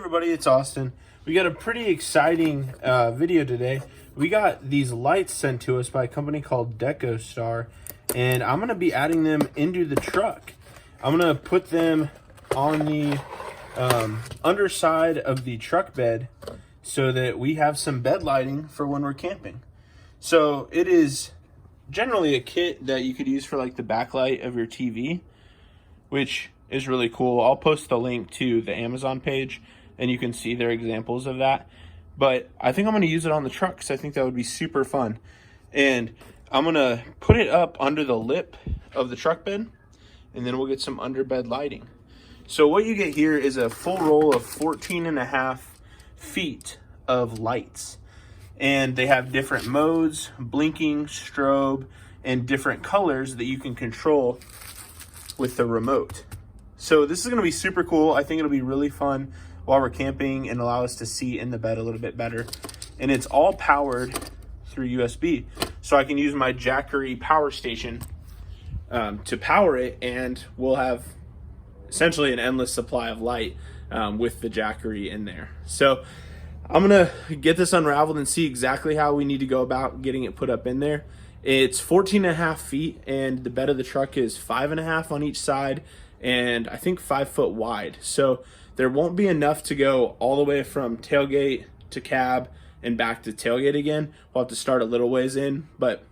everybody, it's Austin. We got a pretty exciting video today. We got these lights sent to us by a company called Decostar, and I'm going to be adding them into the truck. I'm going to put them on the underside of the truck bed so that we have some bed lighting for when we're camping. So it is generally a kit that you could use for like the backlight of your TV, which is really cool. I'll post the link to the Amazon page and you can see their examples of that. But I think I'm going to use it on the truck because I think that would be super fun. And I'm going to put it up under the lip of the truck bed, and then we'll get some underbed lighting. So what you get here is a full roll of 14.5 feet of lights. And they have different modes, blinking, strobe, and different colors that you can control with the remote. So this is going to be super cool. I think it'll be really fun while we're camping and allow us to see in the bed a little bit better. And it's all powered through USB. So I can use my Jackery power station to power it, and we'll have essentially an endless supply of light with the Jackery in there. So I'm gonna get this unraveled and see exactly how we need to go about getting it put up in there. It's 14.5 feet, and the bed of the truck is 5.5 on each side, and I think 5 foot wide. So there won't be enough to go all the way from tailgate to cab and back to tailgate again. We'll have to start a little ways in, but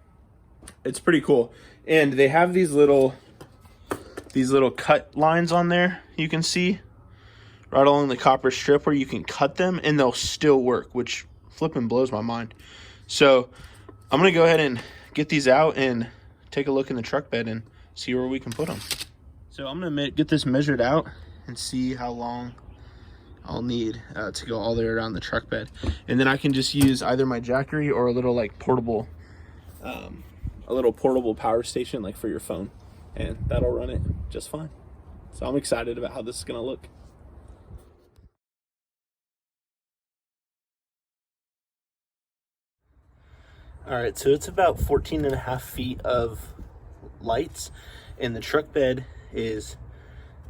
it's pretty cool. And they have these little cut lines on there, you can see right along the copper strip, where you can cut them and they'll still work, which flipping blows my mind. So I'm gonna go ahead and get these out and take a look in the truck bed and see where we can put them. So I'm gonna get this measured out and see how long I'll need to go all the way around the truck bed. And then I can just use either my Jackery or a little like portable, power station like for your phone, and that'll run it just fine. So I'm excited about how this is gonna look. All right, so it's about 14.5 feet of lights, and the truck bed is,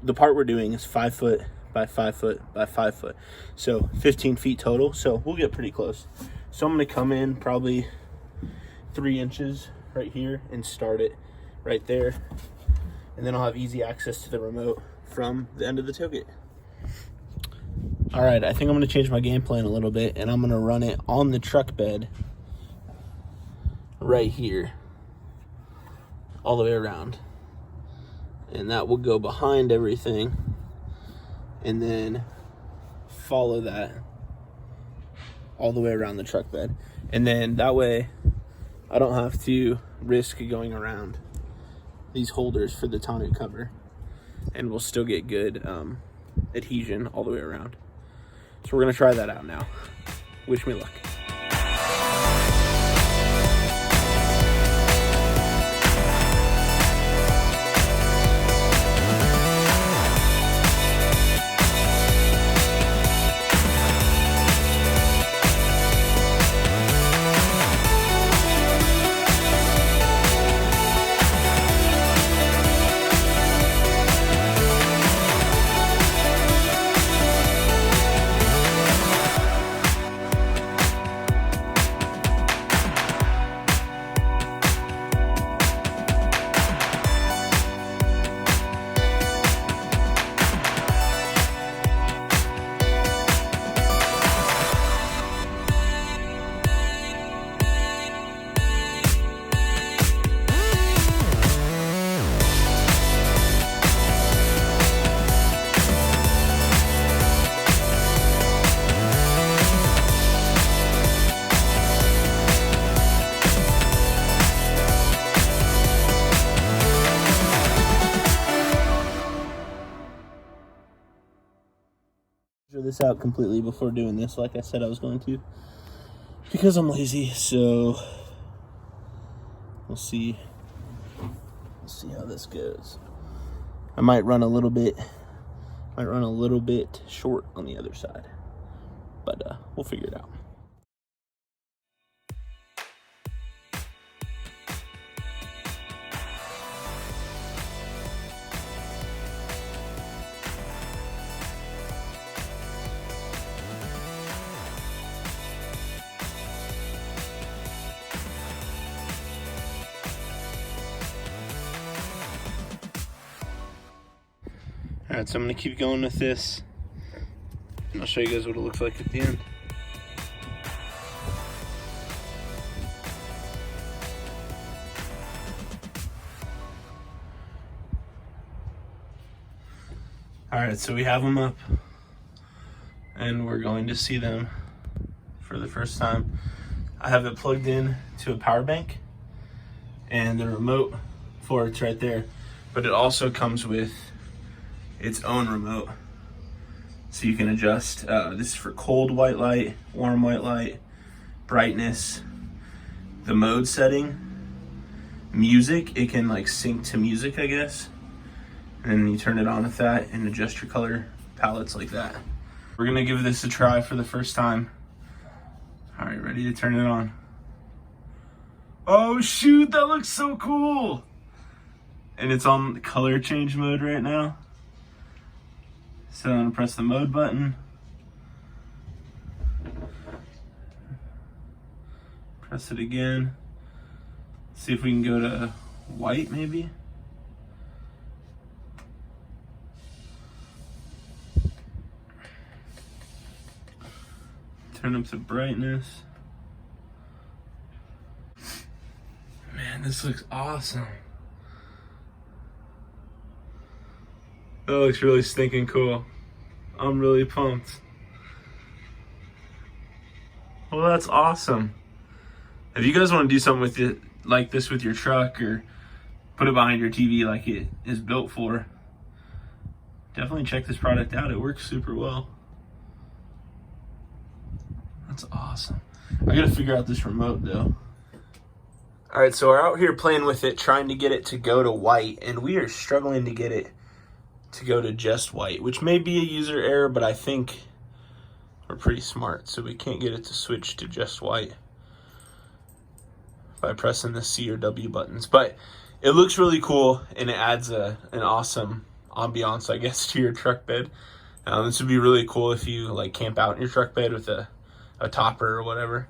the part we're doing is 5 foot by 5 foot by 5 foot. So 15 feet total, so we'll get pretty close. So I'm gonna come in probably 3 inches right here and start it right there. And then I'll have easy access to the remote from the end of the tailgate. All right, I think I'm gonna change my game plan a little bit, and I'm gonna run it on the truck bed right here all the way around, and that will go behind everything and then follow that all the way around the truck bed. And then that way I don't have to risk going around these holders for the tonneau cover, and we'll still get good adhesion all the way around. So we're gonna try that out now. Wish me luck. This out completely before doing this, like I said I was going to, because I'm lazy. So we'll see how this goes. I might run a little bit short on the other side, but we'll figure it out. All right, so I'm gonna keep going with this, and I'll show you guys what it looks like at the end. All right, so we have them up, and we're going to see them for the first time. I have it plugged in to a power bank, and the remote for it's right there, but it also comes with its own remote. So you can adjust, this is for cold white light, warm white light, brightness, the mode setting, music, it can like sync to music, I guess. And then you turn it on with that and adjust your color palettes like that. We're gonna give this a try for the first time. All right, ready to turn it on. Oh shoot, that looks so cool. And it's on color change mode right now. So I'm gonna press the mode button. Press it again. See if we can go to white maybe. Turn up the brightness. Man, this looks awesome. That looks really stinking cool. I'm really pumped. Well, that's awesome. If you guys want to do something with it like this with your truck, or put it behind your TV like it is built for, definitely check this product out. It works super well. That's awesome. I gotta figure out this remote though. All right, so we're out here playing with it, trying to get it to go to white, and we are struggling to get it to go to just white, which may be a user error, but I think we're pretty smart, so we can't get it to switch to just white by pressing the C or W buttons. But it looks really cool, and it adds an awesome ambiance, I guess, to your truck bed. This would be really cool if you like camp out in your truck bed with a topper or whatever.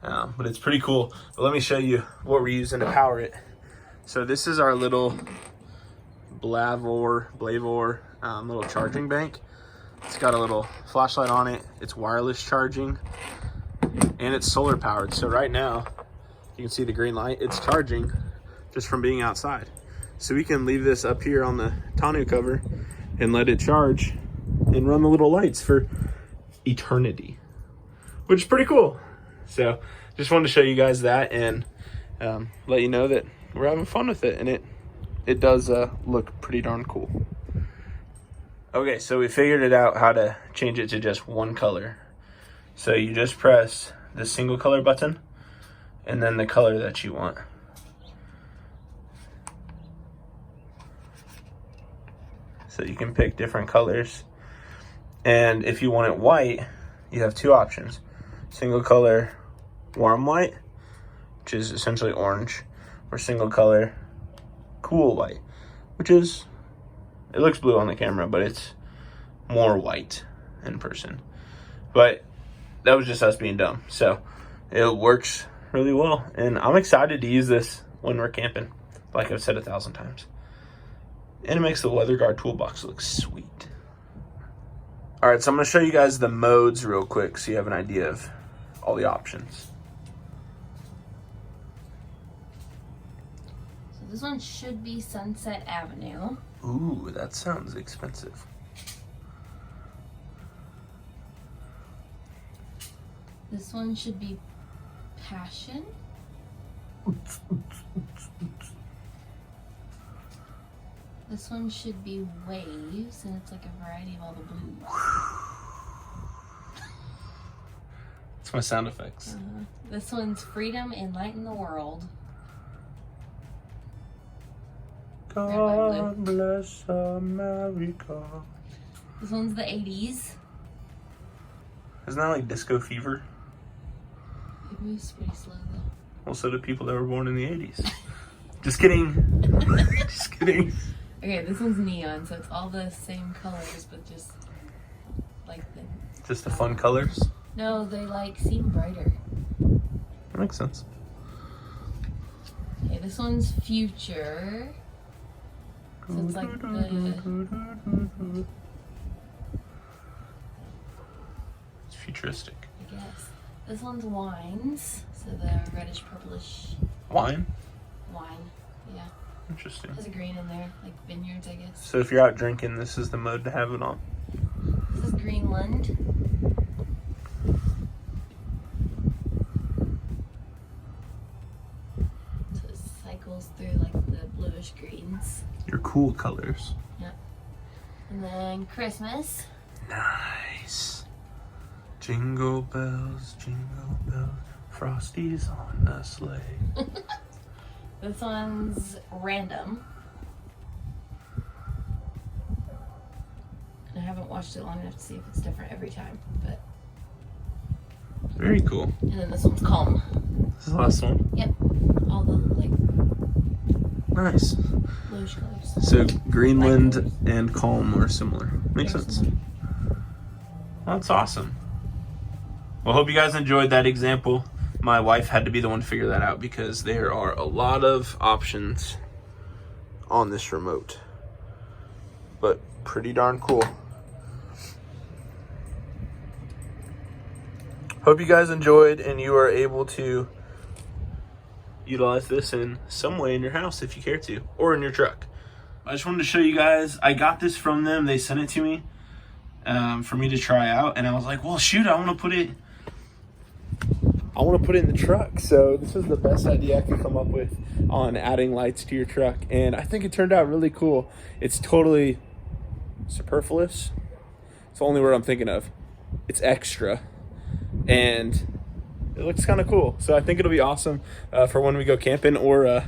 But it's pretty cool. But let me show you what we're using to power it. So this is our little Blavor little charging bank. It's got a little flashlight on it. It's wireless charging, and it's solar powered. So right now, you can see the green light. It's charging just from being outside. So we can leave this up here on the tonneau cover and let it charge and run the little lights for eternity, which is pretty cool. So just wanted to show you guys that and let you know that we're having fun with it, and it does look pretty darn cool. Okay, so we figured it out how to change it to just one color. So you just press the single color button and then the color that you want. So you can pick different colors. And if you want it white, you have two options. Single color warm white, which is essentially orange, or single color cool white, which is, it looks blue on the camera, but it's more white in person. But that was just us being dumb. So it works really well, and I'm excited to use this when we're camping, like I've said 1,000 times. And it makes the weather guard toolbox look sweet. All right, so I'm gonna show you guys the modes real quick so you have an idea of all the options. So this one should be Sunset Avenue. Ooh, that sounds expensive. This one should be Passion. This one should be Waves, and it's like a variety of all the blues. That's my sound effects. This one's Freedom, Enlighten the World. God bless America. This one's the 80s. Isn't that like Disco Fever? It moves pretty slow though. Well, so do people that were born in the 80s. Just kidding. Just kidding. Okay, this one's neon, so it's all the same colors, but just like Just the fun colors? No, they like seem brighter. That makes sense. Okay, this one's Future. So it's like the... It's futuristic. I guess. This one's wines. So the reddish purplish Wine? wine. Yeah. Interesting. There's a green in there, like vineyards, I guess. So if you're out drinking, this is the mode to have it on. This is Greenland. So it cycles through like the bluish greens. Your cool colors. Yep. And then Christmas. Nice. Jingle bells, Frosty's on the sleigh. This one's random. I haven't watched it long enough to see if it's different every time, but. Very cool. And then this one's calm. This is the last one. Yep. All the like Nice. bluish colors. So Greenland Light colors. and calm are similar. Makes They're sense. similar. Well, that's awesome. Well, hope you guys enjoyed that example. My wife had to be the one to figure that out because there are a lot of options on this remote. But pretty darn cool. Hope you guys enjoyed and you are able to utilize this in some way in your house if you care to, or in your truck. I just wanted to show you guys, I got this from them. They sent it to me for me to try out, and I was like, well, shoot, I want to put it in the truck. So this is the best idea I could come up with on adding lights to your truck, and I think it turned out really cool. It's totally superfluous. It's the only word I'm thinking of. It's extra, and it looks kind of cool. So I think it'll be awesome for when we go camping, or if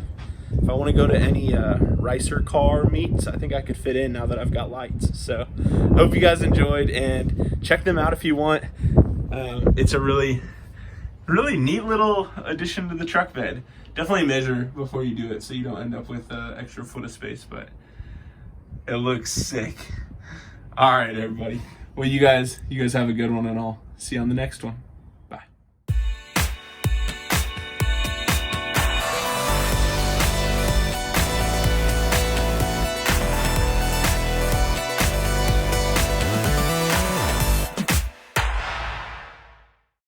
I want to go to any racer car meets. I think I could fit in now that I've got lights. So hope you guys enjoyed, and check them out if you want. It's a really neat little addition to the truck bed. Definitely measure before you do it so you don't end up with extra foot of space, but it looks sick. All right, everybody. Well, you guys have a good one, and I'll see you on the next one.